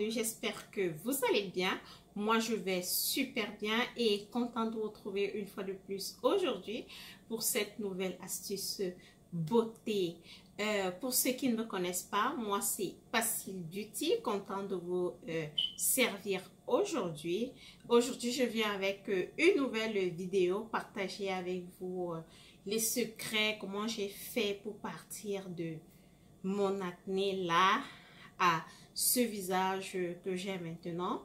Salut, j'espère que vous allez bien. Moi, je vais super bien et content de vous retrouver une fois de plus aujourd'hui pour cette nouvelle astuce beauté. Pour ceux qui ne me connaissent pas, moi, c'est Pacile Beauty, content de vous servir aujourd'hui. Aujourd'hui, je viens avec une nouvelle vidéo, partager avec vous les secrets, comment j'ai fait pour partir de mon acné là à ce visage que j'ai maintenant.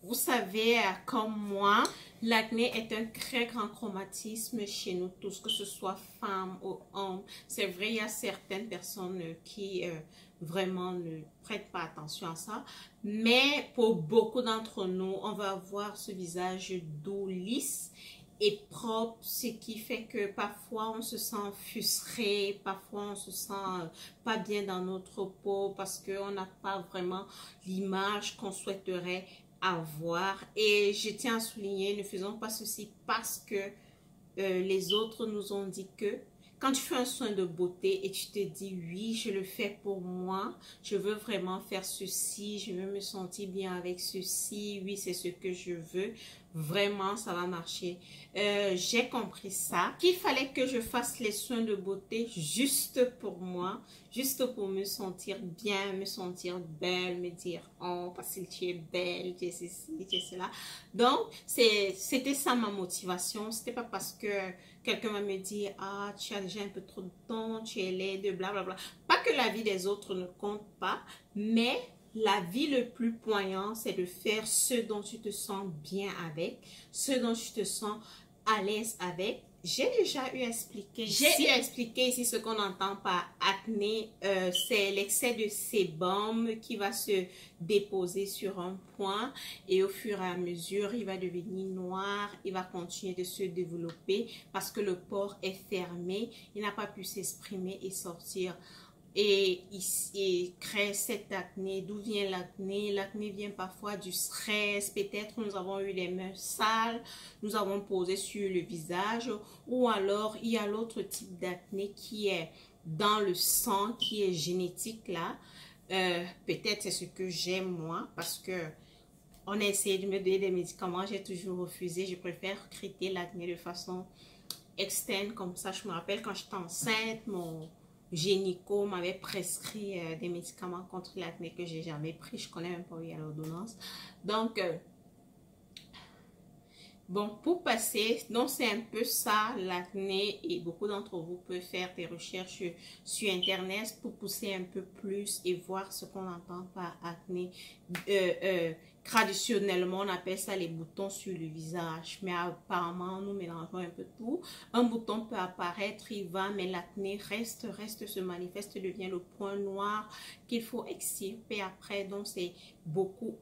Vous savez, comme moi, l'acné est un très grand traumatisme chez nous tous, que ce soit femmes ou hommes. C'est vrai, il y a certaines personnes qui vraiment ne prêtent pas attention à ça. Mais pour beaucoup d'entre nous, on va avoir ce visage doux, lisse et propre, ce qui fait que parfois on se sent frustré, parfois on se sent pas bien dans notre peau parce qu'on n'a pas vraiment l'image qu'on souhaiterait avoir. Et je tiens à souligner, ne faisons pas ceci parce que les autres nous ont dit que quand tu fais un soin de beauté et tu te dis oui, je le fais pour moi, je veux vraiment faire ceci, je veux me sentir bien avec ceci, oui, c'est ce que je veux, vraiment ça va marcher. J'ai compris ça, qu'il fallait que je fasse les soins de beauté juste pour moi, juste pour me sentir bien, me sentir belle, me dire oh Pacile, tu es belle, tu es ceci, tu es cela. Donc c'était ça ma motivation. C'était pas parce que quelqu'un va me dire ah tu as déjà un peu trop de temps, tu es laide, blablabla. Pas que la vie des autres ne compte pas, mais la vie le plus poignant, c'est de faire ce dont tu te sens bien avec, ce dont tu te sens à l'aise avec. J'ai déjà expliqué ici ce qu'on entend par acné, c'est l'excès de sébum qui va se déposer sur un point et au fur et à mesure, il va devenir noir, il va continuer de se développer parce que le pore est fermé, il n'a pas pu s'exprimer et sortir. Et il crée cette acné. D'où vient l'acné? L'acné vient parfois du stress. Peut-être nous avons eu les mains sales, nous avons posé sur le visage. Ou alors, il y a l'autre type d'acné qui est dans le sang, qui est génétique là. Peut-être c'est ce que j'aime moi parce que on a essayé de me donner des médicaments. J'ai toujours refusé. Je préfère traiter l'acné de façon externe. Comme ça, je me rappelle quand j'étais enceinte, mon gynéco m'avait prescrit des médicaments contre l'acné que j'ai jamais pris. Je connais même pas où il y a l'ordonnance. Donc, bon, pour passer, donc c'est un peu ça l'acné et beaucoup d'entre vous peuvent faire des recherches sur internet pour pousser un peu plus et voir ce qu'on entend par acné. Traditionnellement, on appelle ça les boutons sur le visage, mais apparemment, nous mélangeons un peu tout. Un bouton peut apparaître, il va, mais l'acné reste, se manifeste, devient le point noir qu'il faut extirper après. Donc, c'est beaucoup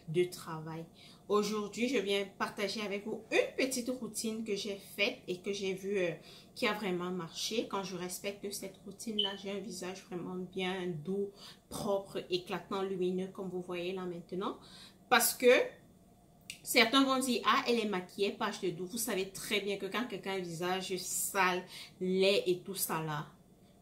de travail. Aujourd'hui, je viens partager avec vous une petite routine que j'ai faite et que j'ai vue qui a vraiment marché. Quand je respecte cette routine-là, j'ai un visage vraiment bien doux, propre, éclatant, lumineux, comme vous voyez là maintenant. Parce que certains vont dire, ah, elle est maquillée, page de doux. Vous savez très bien que quand quelqu'un a un visage sale, laid et tout ça là,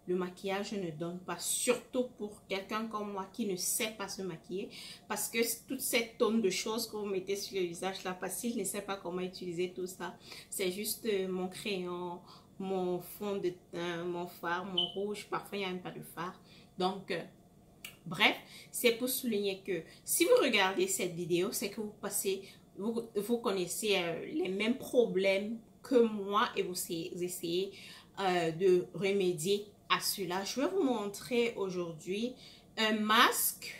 le maquillage ne donne pas, surtout pour quelqu'un comme moi qui ne sait pas se maquiller, parce que toute cette tonne de choses que vous mettez sur le visage là, Pacile ne sait pas comment utiliser tout ça. C'est juste mon crayon, mon fond de teint, mon fard, mon rouge, parfois il n'y a même pas de fard. Donc, bref, c'est pour souligner que si vous regardez cette vidéo, c'est que vous connaissez les mêmes problèmes que moi et vous essayez de remédier à cela. Je vais vous montrer aujourd'hui un masque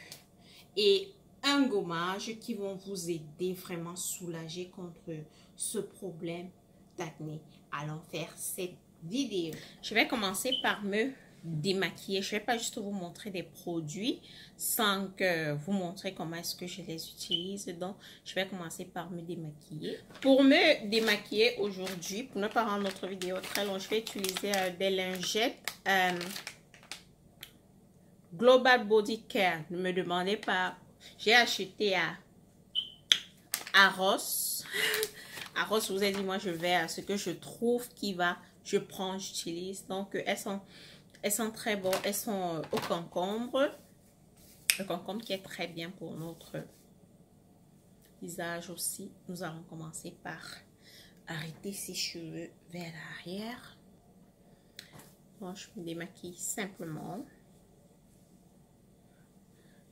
et un gommage qui vont vous aider vraiment à soulager contre ce problème d'acné. Allons faire cette vidéo. Je vais commencer par me démaquiller. Je ne vais pas juste vous montrer des produits sans que vous montrer comment est-ce que je les utilise. Donc, je vais commencer par me démaquiller. Pour me démaquiller aujourd'hui, pour ne pas rendre notre vidéo très longue, je vais utiliser des lingettes Global Body Care. Ne me demandez pas. J'ai acheté à Ross. À Ross, vous avez dit, moi, je vais à ce que je trouve qui va. Je prends, j'utilise. Donc, elles sont Elles sont très bonnes. Elles sont au concombre. Le concombre qui est très bien pour notre visage aussi. Nous allons commencer par arrêter ses cheveux vers l'arrière. Bon, je me démaquille simplement.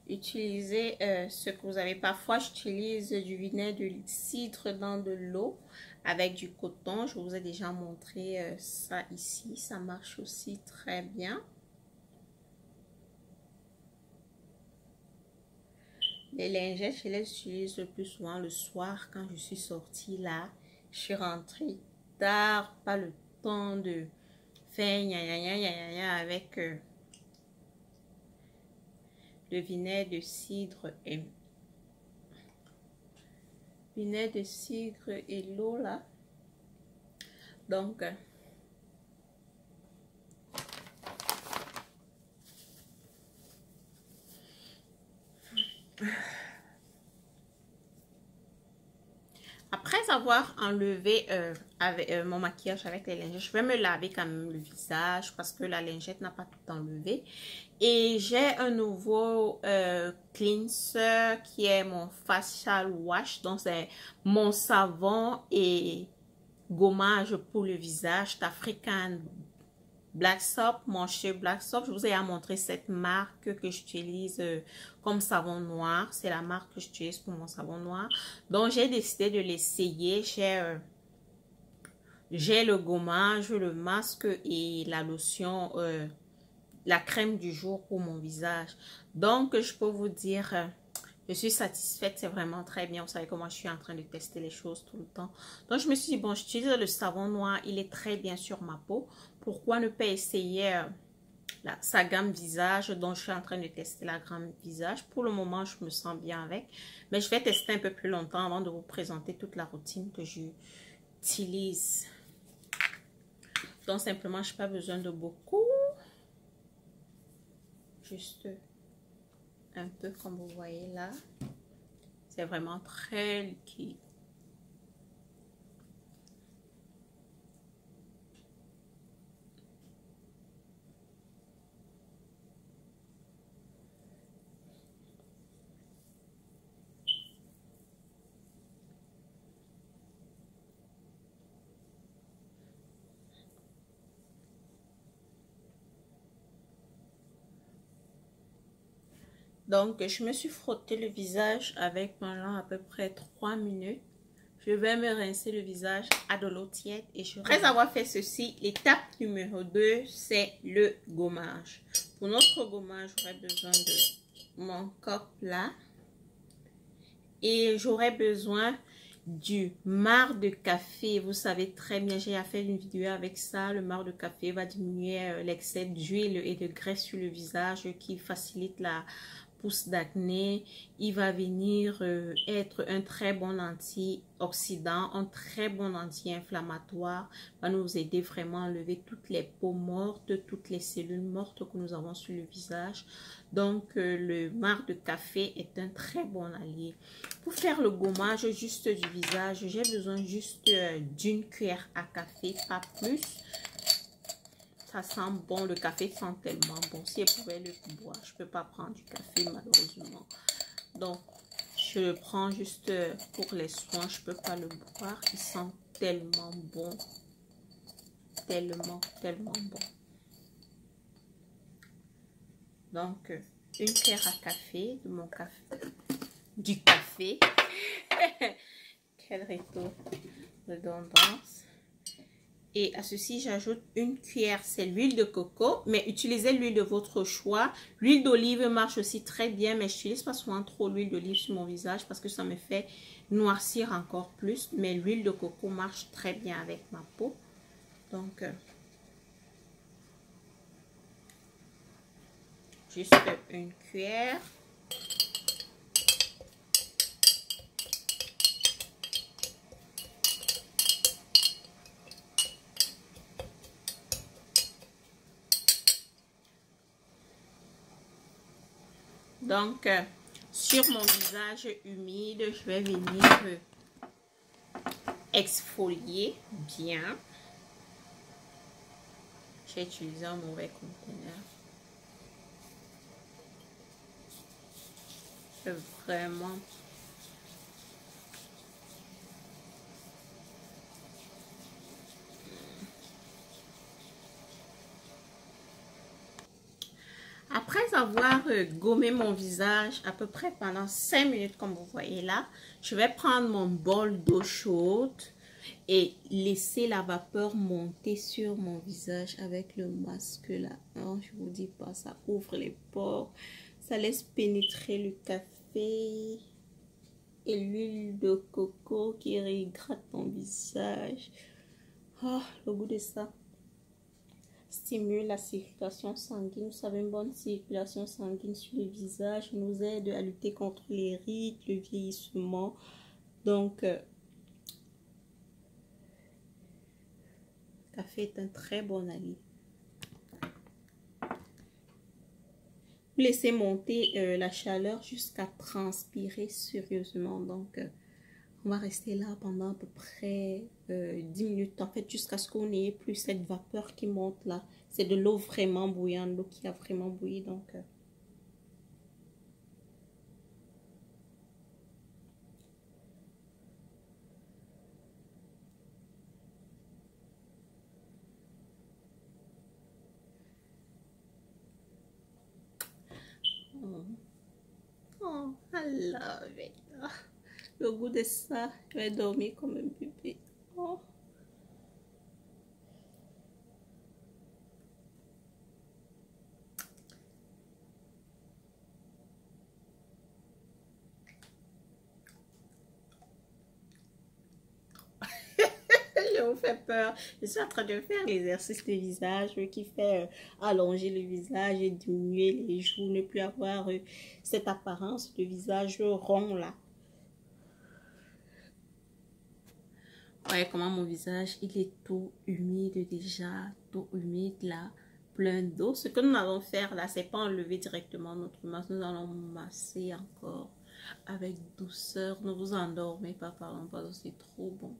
Utilisez ce que vous avez. Parfois, j'utilise du vinaigre de cidre dans de l'eau avec du coton. Je vous ai déjà montré ça ici. Ça marche aussi très bien. Les lingettes, je les utilise le plus souvent le soir quand je suis sortie là. Je suis rentrée tard, pas le temps de faire avec le vinaigre de cidre et l'eau là. Donc après avoir enlevé avec mon maquillage avec les lingettes, je vais me laver quand même le visage parce que la lingette n'a pas tout enlevé. Et j'ai un nouveau cleanser qui est mon facial wash. Donc c'est mon savon et gommage pour le visage d'African Black Soap, mon chez Black Soap. Je vous ai montré cette marque que j'utilise comme savon noir. C'est la marque que j'utilise pour mon savon noir. Donc, j'ai décidé de l'essayer. J'ai le gommage, le masque et la lotion, la crème du jour pour mon visage. Donc, je peux vous dire... je suis satisfaite, c'est vraiment très bien. Vous savez comment je suis en train de tester les choses tout le temps. Donc, je me suis dit, bon, j'utilise le savon noir. Il est très bien sur ma peau. Pourquoi ne pas essayer sa gamme visage? Donc, je suis en train de tester la gamme visage. Pour le moment, je me sens bien avec. Mais je vais tester un peu plus longtemps avant de vous présenter toute la routine que j'utilise. Donc, simplement, je n'ai pas besoin de beaucoup. Juste... un peu comme vous voyez là. C'est vraiment très liquide. Donc, je me suis frotté le visage avec pendant à peu près 3 minutes. Je vais me rincer le visage à de l'eau tiède. Et après avoir fait ceci, l'étape numéro 2, c'est le gommage. Pour notre gommage, j'aurai besoin de mon cope là. Et j'aurai besoin du marc de café. Vous savez très bien, j'ai fait une vidéo avec ça. Le marc de café va diminuer l'excès d'huile et de graisse sur le visage qui facilite la pousse d'acné. Il va venir être un très bon antioxydant, un très bon anti-inflammatoire, va nous aider vraiment à enlever toutes les peaux mortes, toutes les cellules mortes que nous avons sur le visage. Donc le marc de café est un très bon allié. Pour faire le gommage juste du visage, j'ai besoin juste d'une cuillère à café, pas plus. Ça sent bon, le café sent tellement bon. Si je pouvais le boire, je ne peux pas prendre du café malheureusement. Donc, je le prends juste pour les soins. Je ne peux pas le boire. Il sent tellement bon. Tellement, tellement bon. Donc, une cuillère à café de mon café. Du café. Quel retour de redondance. Et à ceci, j'ajoute une cuillère, c'est l'huile de coco, mais utilisez l'huile de votre choix. L'huile d'olive marche aussi très bien, mais je n'utilise pas souvent trop l'huile d'olive sur mon visage parce que ça me fait noircir encore plus. Mais l'huile de coco marche très bien avec ma peau. Donc, juste une cuillère. Donc, sur mon visage humide, je vais venir exfolier bien. J'ai utilisé un mauvais conteneur. C'est vraiment... Après avoir gommé mon visage à peu près pendant 5 minutes comme vous voyez là, je vais prendre mon bol d'eau chaude et laisser la vapeur monter sur mon visage avec le masque là. Non, je vous dis pas, ça ouvre les pores, ça laisse pénétrer le café et l'huile de coco qui réhydrate ton visage. Oh, le goût de ça stimule la circulation sanguine. Vous savez, une bonne circulation sanguine sur le visage nous aide à lutter contre les rides, le vieillissement. Donc, le café est un très bon allié. Vous laissez monter la chaleur jusqu'à transpirer sérieusement. Donc, on va rester là pendant à peu près 10 minutes. En fait, jusqu'à ce qu'on n'ait plus cette vapeur qui monte là. C'est de l'eau vraiment bouillante, l'eau qui a vraiment bouilli. Donc, oh, I love it. Le goût de ça, je vais dormir comme un bébé. Oh. Je vous fais peur. Je suis en train de faire l'exercice de visage qui fait allonger le visage et diminuer les joues, ne plus avoir cette apparence de visage rond là. Voyez comment mon visage, il est tout humide déjà, tout humide là, plein d'eau. Ce que nous allons faire là, c'est pas enlever directement notre masque, nous allons masser encore avec douceur. Ne vous endormez pas, parlons pas, c'est trop bon.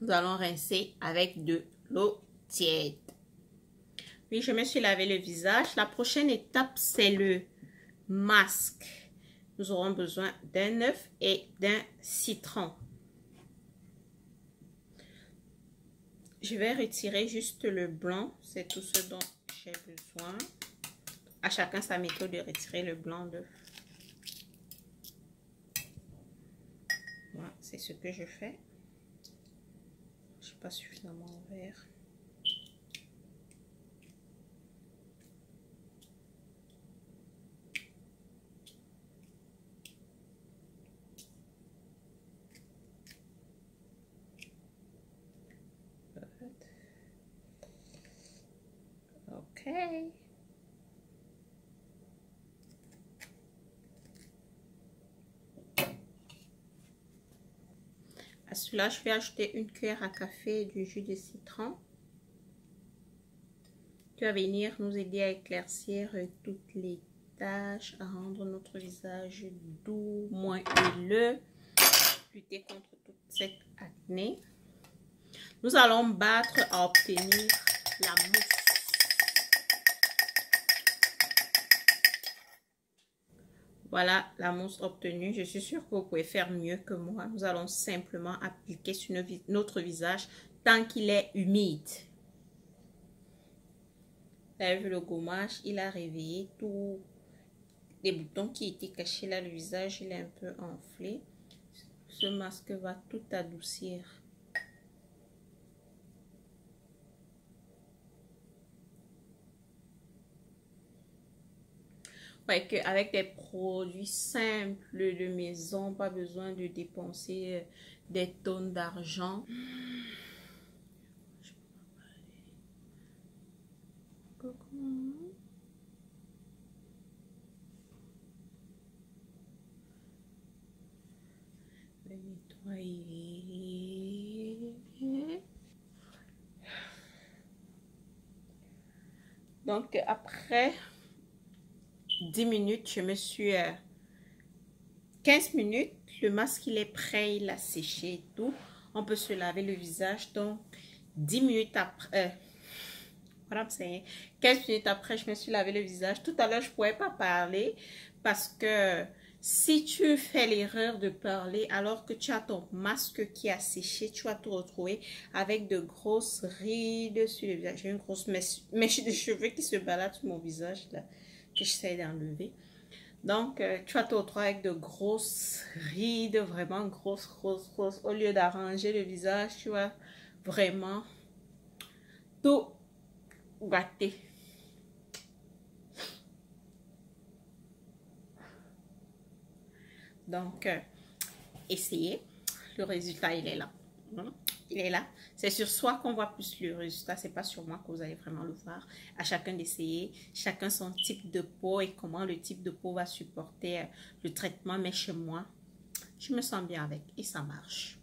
Nous allons rincer avec de l'eau tiède. Oui, je me suis lavé le visage. La prochaine étape, c'est le masque. Nous aurons besoin d'un œuf et d'un citron. Je vais retirer juste le blanc. C'est tout ce dont j'ai besoin. À chacun sa méthode de retirer le blanc d'œuf. Voilà, c'est ce que je fais. Je suis pas suffisamment ouvert. Ok. À cela, je vais ajouter une cuillère à café du jus de citron qui va venir nous aider à éclaircir toutes les taches, à rendre notre visage doux, moins huileux, lutter contre toute cette acné. Nous allons battre à obtenir la mousse. Voilà la mousse obtenue. Je suis sûre que vous pouvez faire mieux que moi. Nous allons simplement appliquer sur notre visage tant qu'il est humide. Vous avez vu le gommage, il a réveillé tous les boutons qui étaient cachés là. Le visage, il est un peu enflé. Ce masque va tout adoucir. Ouais, qu'avec des produits simples de maison, pas besoin de dépenser des tonnes d'argent. Je vais nettoyer. Donc, après 10 minutes, je me suis... 15 minutes, le masque il est prêt, il a séché et tout. On peut se laver le visage. Donc, 10 minutes après... what I'm saying, 15 minutes après, je me suis lavé le visage. Tout à l'heure, je ne pouvais pas parler parce que si tu fais l'erreur de parler alors que tu as ton masque qui a séché, tu vas te retrouver avec de grosses rides sur le visage. J'ai une grosse mèche de cheveux qui se balade sur mon visage là, que j'essaie d'enlever. Donc, tu vas te retrouver avec de grosses rides, vraiment grosses. Au lieu d'arranger le visage, tu vas vraiment tout gâter. Donc, essayez. Le résultat, il est là. Il est là. C'est sur soi qu'on voit plus le résultat. C'est pas sur moi que vous allez vraiment le voir. À chacun d'essayer. Chacun son type de peau et comment le type de peau va supporter le traitement. Mais chez moi, je me sens bien avec et ça marche.